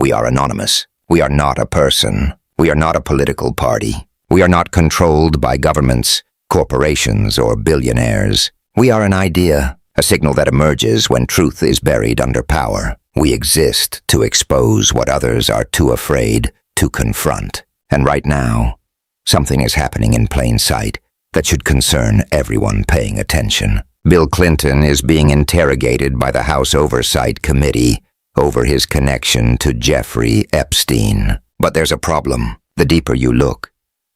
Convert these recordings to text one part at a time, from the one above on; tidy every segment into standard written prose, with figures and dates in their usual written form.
We are anonymous. We are not a person. We are not a political party. We are not controlled by governments, corporations, or billionaires. We are an idea, a signal that emerges when truth is buried under power. We exist to expose what others are too afraid to confront. And right now, something is happening in plain sight that should concern everyone paying attention. Bill Clinton is being interrogated by the House Oversight Committee over his connection to Jeffrey Epstein. But there's a problem. The deeper you look,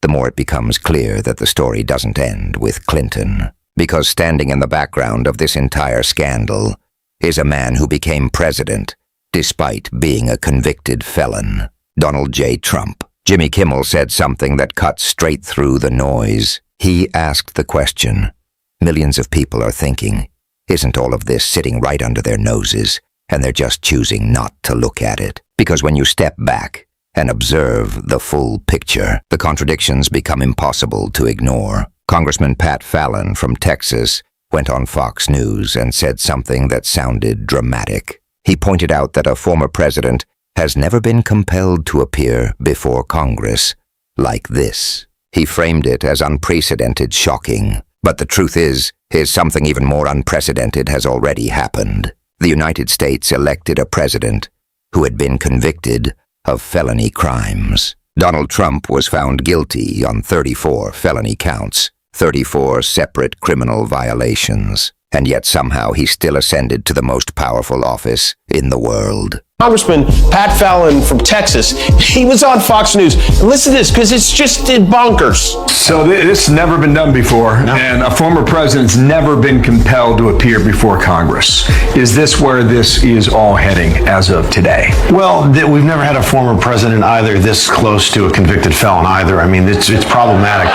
the more it becomes clear that the story doesn't end with Clinton. Because standing in the background of this entire scandal is a man who became president despite being a convicted felon, Donald J. Trump. Jimmy Kimmel said something that cut straight through the noise. He asked the question millions of people are thinking, isn't all of this sitting right under their noses, and they're just choosing not to look at it? Because when you step back and observe the full picture, the contradictions become impossible to ignore. Congressman Pat Fallon from Texas went on Fox News and said something that sounded dramatic. He pointed out that a former president has never been compelled to appear before Congress like this. He framed it as unprecedented, shocking. But the truth is something even more unprecedented has already happened. The United States elected a president who had been convicted of felony crimes. Donald Trump was found guilty on 34 felony counts, 34 separate criminal violations, and yet somehow he still ascended to the most powerful office in the world. Congressman Pat Fallon from Texas, he was on Fox News. And listen to this, because it's just bonkers. So this has never been done before, and a former president's never been compelled to appear before Congress. Is this where this is all heading as of today? Well, we've never had a former president either this close to a convicted felon either. I mean, it's problematic.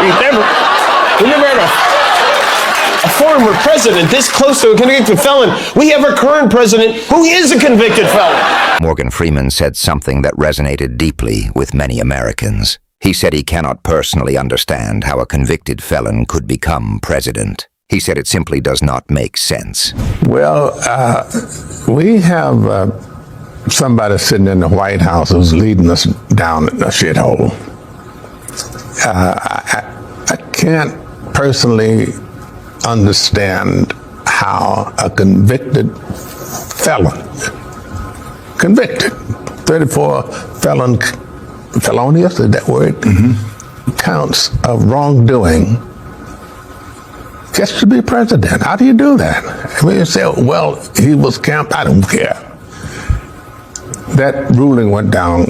We never had a former president this close to a convicted felon. We have a current president who is a convicted felon. Morgan Freeman said something that resonated deeply with many Americans. He said he cannot personally understand how a convicted felon could become president. He said it simply does not make sense. Well, we have somebody sitting in the White House who's leading us down a shithole. I can't personally understand how a convicted felon, 34 felonious, is that word? Counts of wrongdoing, gets to be president. How do you do that? I mean, you say, well, he was camped, I don't care. That ruling went down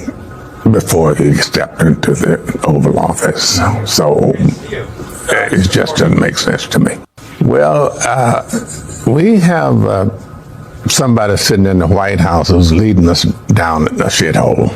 before he stepped into the Oval Office. So it just doesn't make sense to me. Well, we have somebody sitting in the White House who's leading us down a shithole.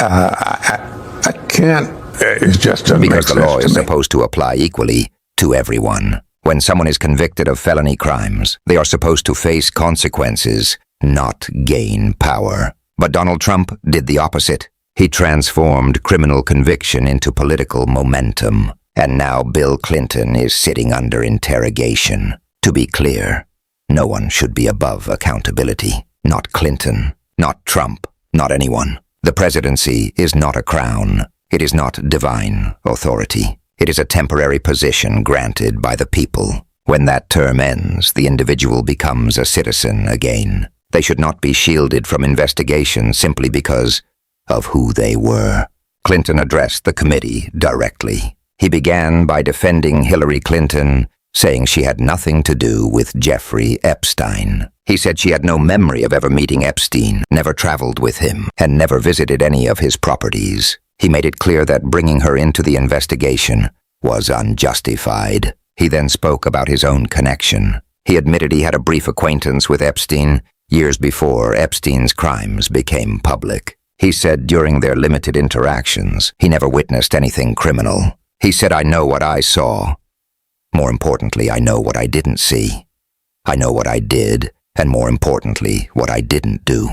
I can't, it just doesn't make sense to me. Because the law is supposed to apply equally to everyone. When someone is convicted of felony crimes, they are supposed to face consequences, not gain power. But Donald Trump did the opposite. He transformed criminal conviction into political momentum. And now Bill Clinton is sitting under interrogation. To be clear, no one should be above accountability. Not Clinton, not Trump, not anyone. The presidency is not a crown. It is not divine authority. It is a temporary position granted by the people. When that term ends, the individual becomes a citizen again. They should not be shielded from investigation simply because of who they were. Clinton addressed the committee directly. He began by defending Hillary Clinton, saying she had nothing to do with Jeffrey Epstein. He said she had no memory of ever meeting Epstein, never traveled with him, and never visited any of his properties. He made it clear that bringing her into the investigation was unjustified. He then spoke about his own connection. He admitted he had a brief acquaintance with Epstein years before Epstein's crimes became public. He said during their limited interactions, he never witnessed anything criminal. He said, I know what I saw. More importantly, I know what I didn't see. I know what I did, and more importantly, what I didn't do.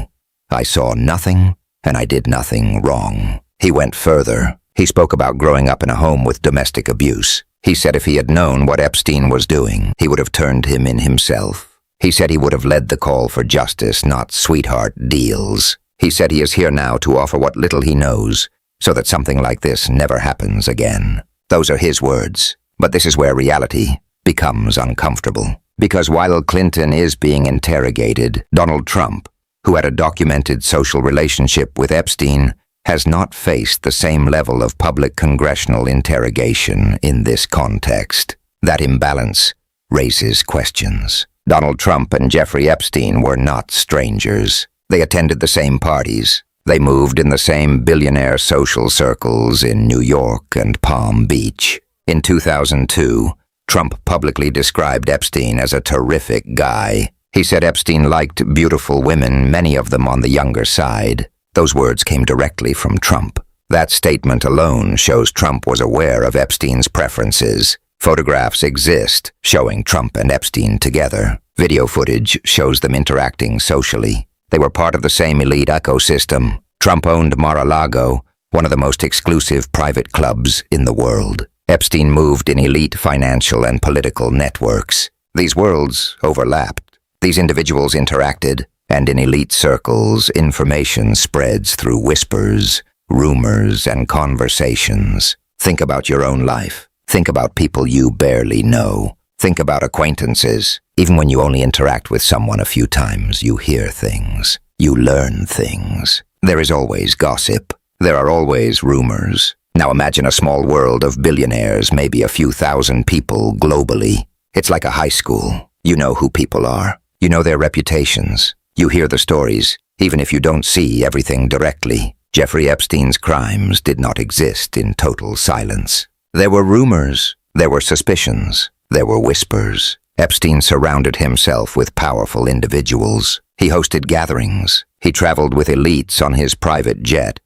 I saw nothing, and I did nothing wrong. He went further. He spoke about growing up in a home with domestic abuse. He said if he had known what Epstein was doing, he would have turned him in himself. He said he would have led the call for justice, not sweetheart deals. He said he is here now to offer what little he knows, so that something like this never happens again. Those are his words. But this is where reality becomes uncomfortable. Because while Clinton is being interrogated, Donald Trump, who had a documented social relationship with Epstein, has not faced the same level of public congressional interrogation in this context. That imbalance raises questions. Donald Trump and Jeffrey Epstein were not strangers. They attended the same parties. They moved in the same billionaire social circles in New York and Palm Beach. In 2002, Trump publicly described Epstein as a terrific guy. He said Epstein liked beautiful women, many of them on the younger side. Those words came directly from Trump. That statement alone shows Trump was aware of Epstein's preferences. Photographs exist showing Trump and Epstein together. Video footage shows them interacting socially. They were part of the same elite ecosystem. Trump owned Mar-a-Lago, one of the most exclusive private clubs in the world. Epstein moved in elite financial and political networks. These worlds overlapped. These individuals interacted, and in elite circles, information spreads through whispers, rumors, and conversations. Think about your own life. Think about people you barely know. Think about acquaintances. Even when you only interact with someone a few times, you hear things. You learn things. There is always gossip. There are always rumors. Now imagine a small world of billionaires, maybe a few thousand people globally. It's like a high school. You know who people are. You know their reputations. You hear the stories, even if you don't see everything directly. Jeffrey Epstein's crimes did not exist in total silence. There were rumors. There were suspicions. There were whispers. Epstein surrounded himself with powerful individuals. He hosted gatherings. He traveled with elites on his private jet,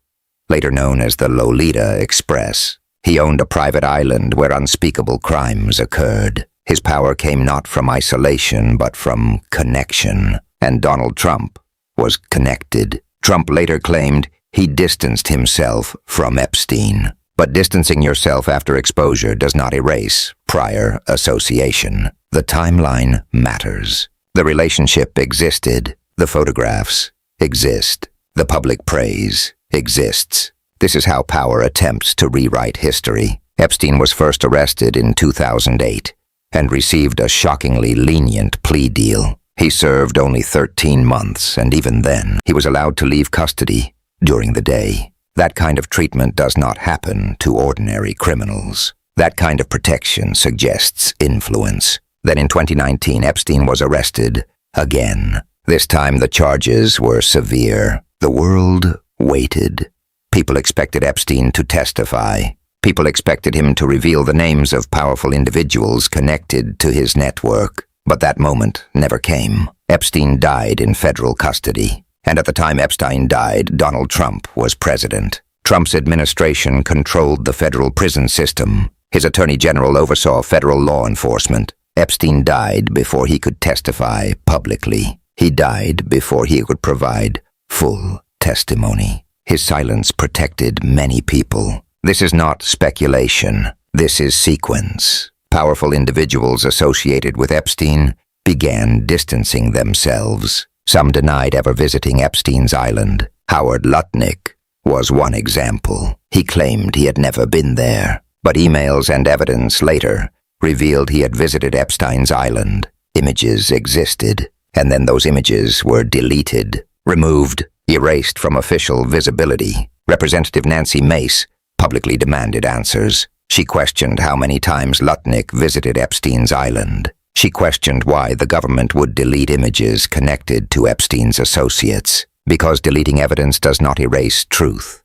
later known as the Lolita Express. He owned a private island where unspeakable crimes occurred. His power came not from isolation, but from connection. And Donald Trump was connected. Trump later claimed he distanced himself from Epstein. But distancing yourself after exposure does not erase prior association. The timeline matters. The relationship existed. The photographs exist. The public praise exists. This is how power attempts to rewrite history. Epstein was first arrested in 2008 and received a shockingly lenient plea deal. He served only 13 months, and even then, he was allowed to leave custody during the day. That kind of treatment does not happen to ordinary criminals. That kind of protection suggests influence. Then in 2019, Epstein was arrested again. This time the charges were severe. The world waited. People expected Epstein to testify. People expected him to reveal the names of powerful individuals connected to his network. But that moment never came. Epstein died in federal custody. And at the time Epstein died, Donald Trump was president. Trump's administration controlled the federal prison system. His attorney general oversaw federal law enforcement. Epstein died before he could testify publicly. He died before he could provide full testimony. His silence protected many people. This is not speculation. This is sequence. Powerful individuals associated with Epstein began distancing themselves. Some denied ever visiting Epstein's island. Howard Lutnick was one example. He claimed he had never been there, but emails and evidence later revealed he had visited Epstein's island. Images existed, and then those images were deleted, removed, erased from official visibility. Representative Nancy Mace publicly demanded answers. She questioned how many times Lutnick visited Epstein's island. She questioned why the government would delete images connected to Epstein's associates. Because deleting evidence does not erase truth.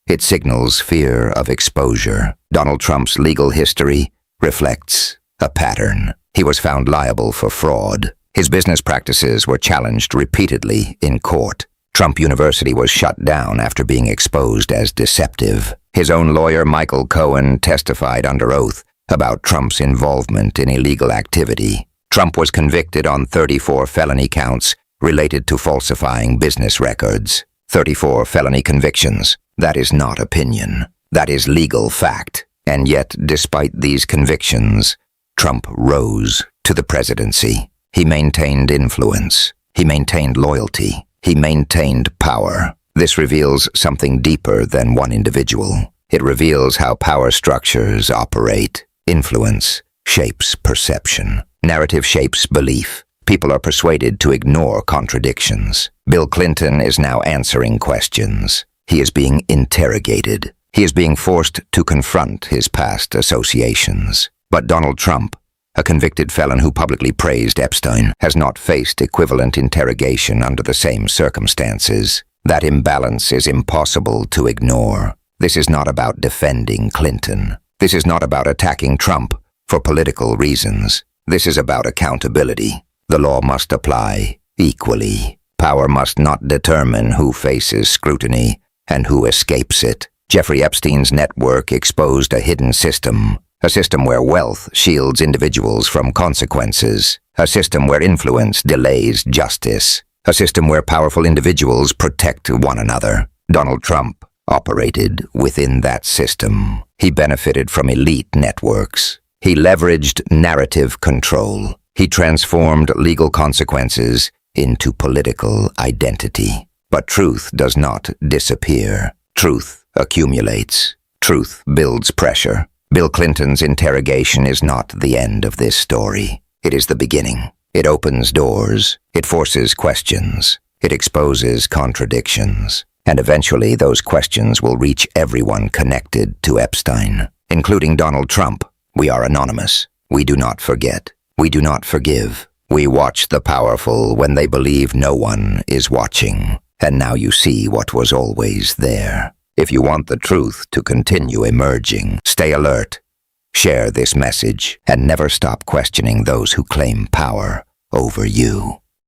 It signals fear of exposure. Donald Trump's legal history reflects a pattern. He was found liable for fraud. His business practices were challenged repeatedly in court. Trump University was shut down after being exposed as deceptive. His own lawyer, Michael Cohen, testified under oath about Trump's involvement in illegal activity. Trump was convicted on 34 felony counts related to falsifying business records. 34 felony convictions. That is not opinion. That is legal fact. And yet, despite these convictions, Trump rose to the presidency. He maintained influence. He maintained loyalty. He maintained power. This reveals something deeper than one individual. It reveals how power structures operate. Influence shapes perception. Narrative shapes belief. People are persuaded to ignore contradictions. Bill Clinton is now answering questions. He is being interrogated. He is being forced to confront his past associations. But Donald Trump, a convicted felon who publicly praised Epstein, has not faced equivalent interrogation under the same circumstances. That imbalance is impossible to ignore. This is not about defending Clinton. This is not about attacking Trump for political reasons. This is about accountability. The law must apply equally. Power must not determine who faces scrutiny and who escapes it. Jeffrey Epstein's network exposed a hidden system. A system where wealth shields individuals from consequences. A system where influence delays justice. A system where powerful individuals protect one another. Donald Trump operated within that system. He benefited from elite networks. He leveraged narrative control. He transformed legal consequences into political identity. But truth does not disappear. Truth accumulates. Truth builds pressure. Bill Clinton's interrogation is not the end of this story. It is the beginning. It opens doors. It forces questions. It exposes contradictions. And eventually those questions will reach everyone connected to Epstein, including Donald Trump. We are anonymous. We do not forget. We do not forgive. We watch the powerful when they believe no one is watching. And now you see what was always there. If you want the truth to continue emerging, stay alert. Share this message and never stop questioning those who claim power over you.